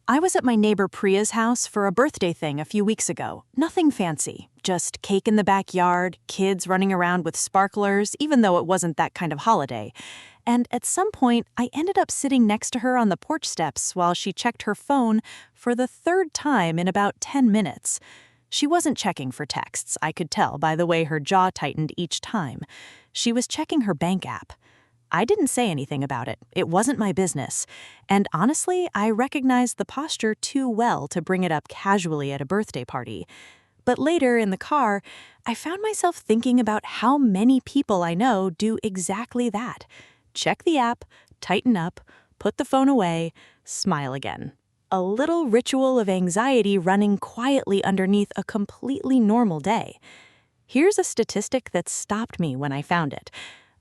I was at my neighbor Priya's house for a birthday thing a few weeks ago. Nothing fancy, just cake in the backyard, kids running around with sparklers, even though it wasn't that kind of holiday. And at some point, I ended up sitting next to her on the porch steps while she checked her phone for the third time in about 10 minutes. She wasn't checking for texts, I could tell by the way her jaw tightened each time. She was checking her bank app. I didn't say anything about it. It wasn't my business. And honestly, I recognized the posture too well to bring it up casually at a birthday party. But later in the car, I found myself thinking about how many people I know do exactly that. Check the app, tighten up, put the phone away, smile again. A little ritual of anxiety running quietly underneath a completely normal day. Here's a statistic that stopped me when I found it.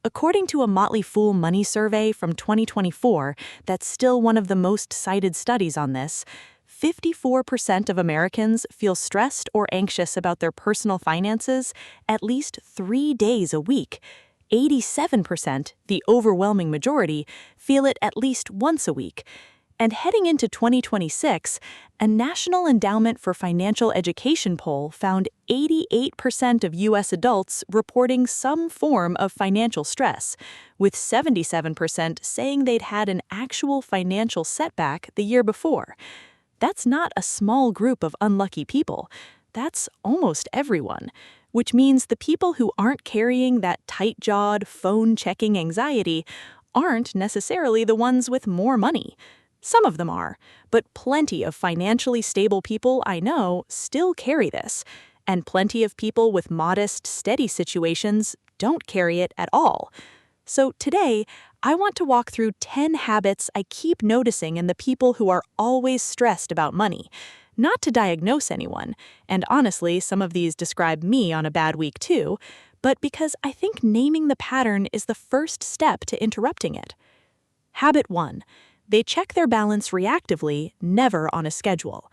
According to a Motley Fool Money survey from 2024, that's still one of the most cited studies on this, 54% of Americans feel stressed or anxious about their personal finances at least 3 days a week. 87%, the overwhelming majority, feel it at least once a week. And heading into 2026, a National Endowment for Financial Education poll found 88% of U.S. adults reporting some form of financial stress, with 77% saying they'd had an actual financial setback the year before. That's not a small group of unlucky people. That's almost everyone, which means the people who aren't carrying that tight-jawed, phone-checking anxiety aren't necessarily the ones with more money. Some of them are, but plenty of financially stable people I know still carry this, and plenty of people with modest, steady situations don't carry it at all. So today, I want to walk through 10 habits I keep noticing in the people who are always stressed about money. Not to diagnose anyone, and honestly, some of these describe me on a bad week too, but because I think naming the pattern is the first step to interrupting it. Habit 1. They check their balance reactively, never on a schedule.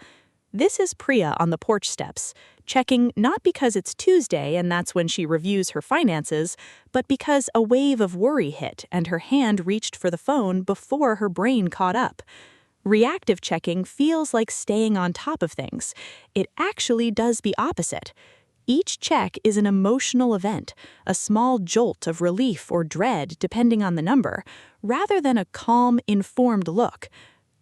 This is Priya on the porch steps, checking not because it's Tuesday and that's when she reviews her finances, but because a wave of worry hit and her hand reached for the phone before her brain caught up. Reactive checking feels like staying on top of things. It actually does the opposite. Each check is an emotional event, a small jolt of relief or dread depending on the number, rather than a calm, informed look.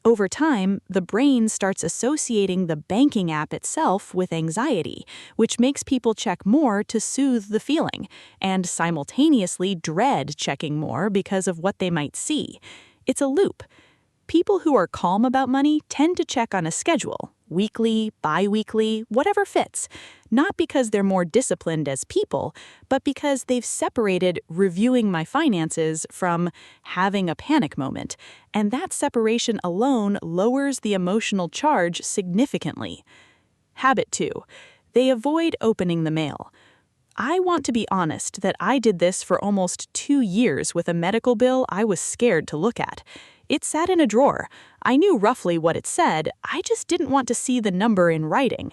Over time, the brain starts associating the banking app itself with anxiety, which makes people check more to soothe the feeling, and simultaneously dread checking more because of what they might see. It's a loop. People who are calm about money tend to check on a schedule, weekly, bi-weekly, whatever fits, not because they're more disciplined as people, but because they've separated reviewing my finances from having a panic moment, and that separation alone lowers the emotional charge significantly. Habit 2. They avoid opening the mail. I want to be honest that I did this for almost 2 years with a medical bill I was scared to look at. It sat in a drawer. I knew roughly what it said, I just didn't want to see the number in writing.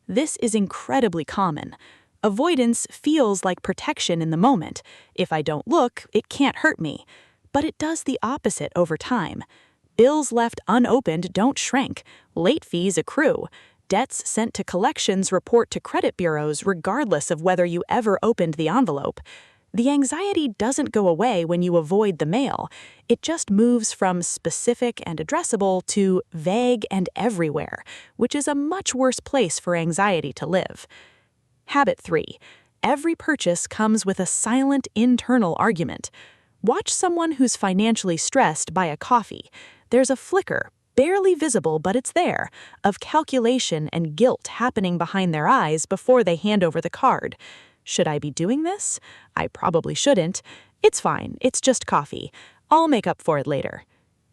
This is incredibly common. Avoidance feels like protection in the moment. If I don't look, it can't hurt me. But it does the opposite over time. Bills left unopened don't shrink. Late fees accrue. Debts sent to collections report to credit bureaus regardless of whether you ever opened the envelope. The anxiety doesn't go away when you avoid the mail. It just moves from specific and addressable to vague and everywhere, which is a much worse place for anxiety to live. Habit 3. Every purchase comes with a silent internal argument. Watch someone who's financially stressed buy a coffee. There's a flicker, barely visible but it's there, of calculation and guilt happening behind their eyes before they hand over the card. Should I be doing this? I probably shouldn't. It's fine, it's just coffee. I'll make up for it later.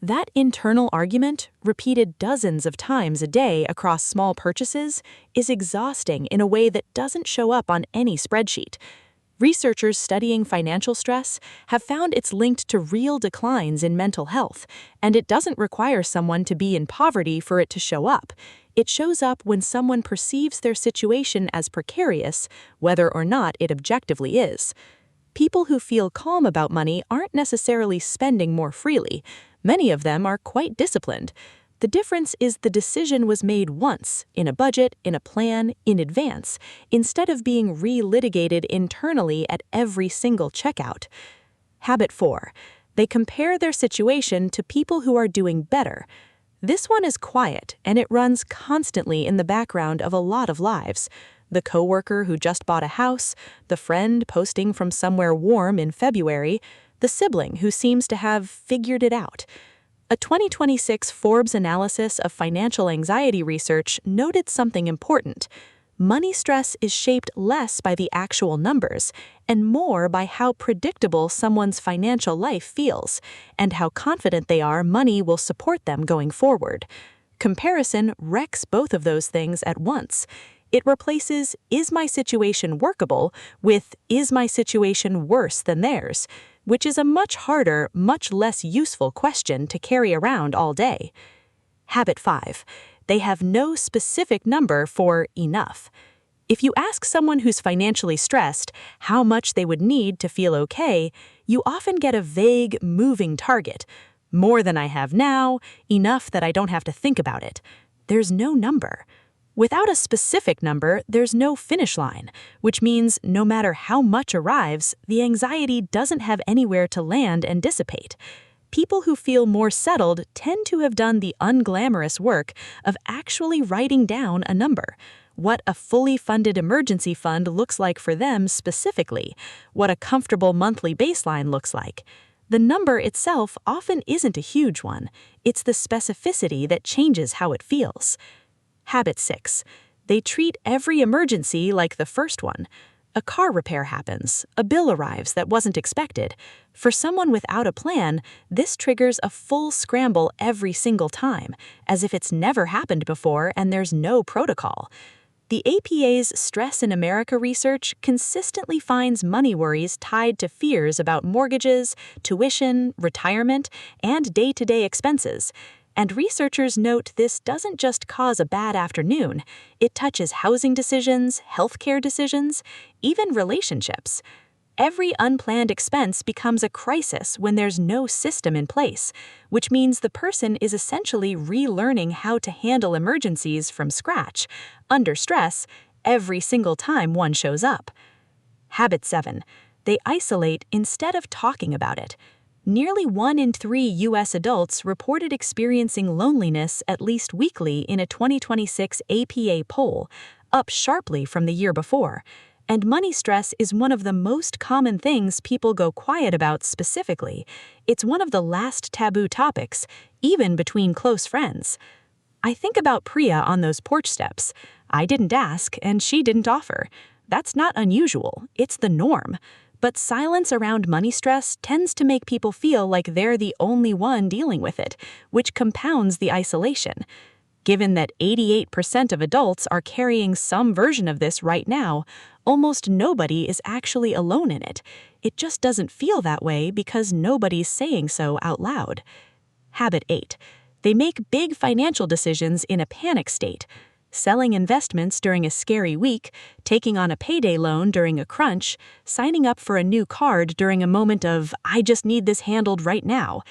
That internal argument, repeated dozens of times a day across small purchases, is exhausting in a way that doesn't show up on any spreadsheet. Researchers studying financial stress have found it's linked to real declines in mental health, and it doesn't require someone to be in poverty for it to show up. It shows up when someone perceives their situation as precarious, whether or not it objectively is. People who feel calm about money aren't necessarily spending more freely. Many of them are quite disciplined. The difference is the decision was made once, in a budget, in a plan, in advance, instead of being re-litigated internally at every single checkout. Habit 4. They compare their situation to people who are doing better. This one is quiet, and it runs constantly in the background of a lot of lives. The coworker who just bought a house, the friend posting from somewhere warm in February, the sibling who seems to have figured it out. A 2026 Forbes analysis of financial anxiety research noted something important. Money stress is shaped less by the actual numbers and more by how predictable someone's financial life feels and how confident they are money will support them going forward. Comparison wrecks both of those things at once. It replaces "is my situation workable" with "is my situation worse than theirs," which is a much harder, much less useful question to carry around all day. Habit 5. They have no specific number for enough. If you ask someone who's financially stressed how much they would need to feel okay, you often get a vague, moving target. More than I have now, enough that I don't have to think about it. There's no number. Without a specific number, there's no finish line, which means no matter how much arrives, the anxiety doesn't have anywhere to land and dissipate. People who feel more settled tend to have done the unglamorous work of actually writing down a number. What a fully funded emergency fund looks like for them specifically, what a comfortable monthly baseline looks like. The number itself often isn't a huge one. It's the specificity that changes how it feels. Habit 6. They treat every emergency like the first one. A car repair happens, a bill arrives that wasn't expected. For someone without a plan, this triggers a full scramble every single time, as if it's never happened before and there's no protocol. The APA's Stress in America research consistently finds money worries tied to fears about mortgages, tuition, retirement, and day-to-day expenses. And researchers note this doesn't just cause a bad afternoon, it touches housing decisions, healthcare decisions, even relationships. Every unplanned expense becomes a crisis when there's no system in place, which means the person is essentially relearning how to handle emergencies from scratch, under stress, every single time one shows up. Habit 7. They isolate instead of talking about it. Nearly 1 in 3 U.S. adults reported experiencing loneliness at least weekly in a 2026 APA poll, up sharply from the year before. And money stress is one of the most common things people go quiet about specifically. It's one of the last taboo topics, even between close friends. I think about Priya on those porch steps. I didn't ask, and she didn't offer. That's not unusual, it's the norm. But silence around money stress tends to make people feel like they're the only one dealing with it, which compounds the isolation. Given that 88% of adults are carrying some version of this right now, almost nobody is actually alone in it. It just doesn't feel that way because nobody's saying so out loud. Habit 8. They make big financial decisions in a panic state. Selling investments during a scary week, taking on a payday loan during a crunch, signing up for a new card during a moment of, "I just need this handled right now."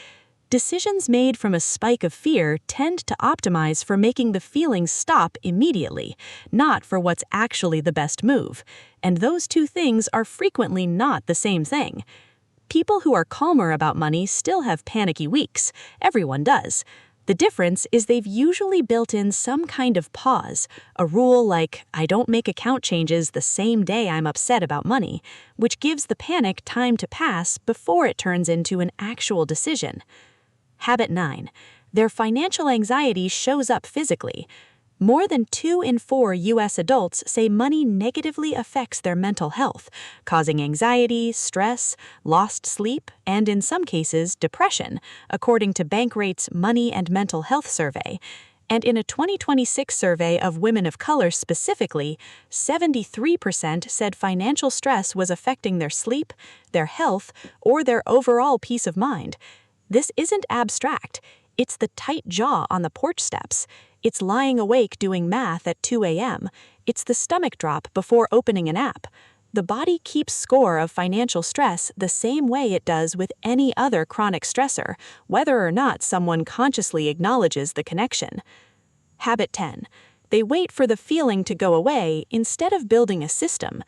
Decisions made from a spike of fear tend to optimize for making the feelings stop immediately, not for what's actually the best move. And those two things are frequently not the same thing. People who are calmer about money still have panicky weeks. Everyone does. The difference is they've usually built in some kind of pause, a rule like, "I don't make account changes the same day I'm upset about money," which gives the panic time to pass before it turns into an actual decision. Habit 9. Their financial anxiety shows up physically. More than 2 in 4 U.S. adults say money negatively affects their mental health, causing anxiety, stress, lost sleep, and in some cases, depression, according to Bankrate's Money and Mental Health Survey. And in a 2026 survey of women of color specifically, 73% said financial stress was affecting their sleep, their health, or their overall peace of mind. This isn't abstract. It's the tight jaw on the porch steps. It's lying awake doing math at 2 a.m. It's the stomach drop before opening an app. The body keeps score of financial stress the same way it does with any other chronic stressor, whether or not someone consciously acknowledges the connection. Habit 10. They wait for the feeling to go away instead of building a system.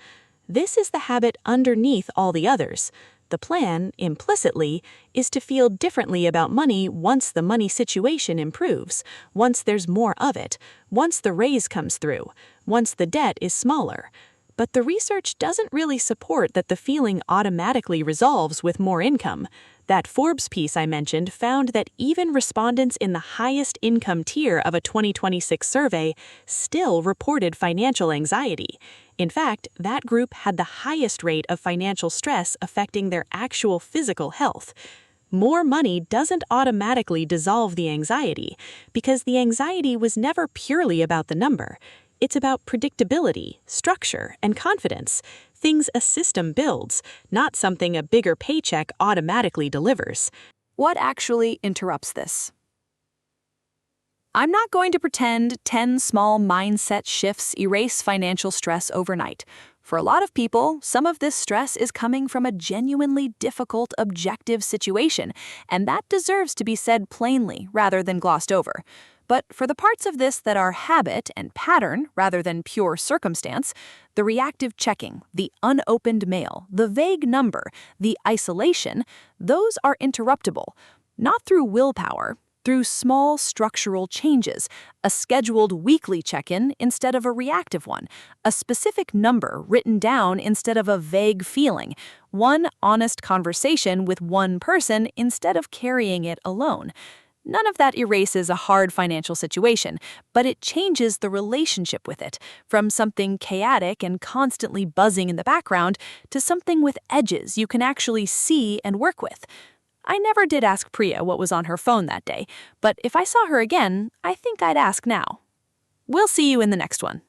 This is the habit underneath all the others. The plan, implicitly, is to feel differently about money once the money situation improves, once there's more of it, once the raise comes through, once the debt is smaller. But the research doesn't really support that the feeling automatically resolves with more income. That Forbes piece I mentioned found that even respondents in the highest income tier of a 2026 survey still reported financial anxiety. In fact, that group had the highest rate of financial stress affecting their actual physical health. More money doesn't automatically dissolve the anxiety, because the anxiety was never purely about the number. It's about predictability, structure, and confidence, things a system builds, not something a bigger paycheck automatically delivers. What actually interrupts this? I'm not going to pretend 10 small mindset shifts erase financial stress overnight. For a lot of people, some of this stress is coming from a genuinely difficult, objective situation, and that deserves to be said plainly rather than glossed over. But for the parts of this that are habit and pattern rather than pure circumstance, the reactive checking, the unopened mail, the vague number, the isolation, those are interruptible, not through willpower, through small structural changes, a scheduled weekly check-in instead of a reactive one, a specific number written down instead of a vague feeling, one honest conversation with one person instead of carrying it alone. None of that erases a hard financial situation, but it changes the relationship with it, from something chaotic and constantly buzzing in the background to something with edges you can actually see and work with. I never did ask Priya what was on her phone that day, but if I saw her again, I think I'd ask now. We'll see you in the next one.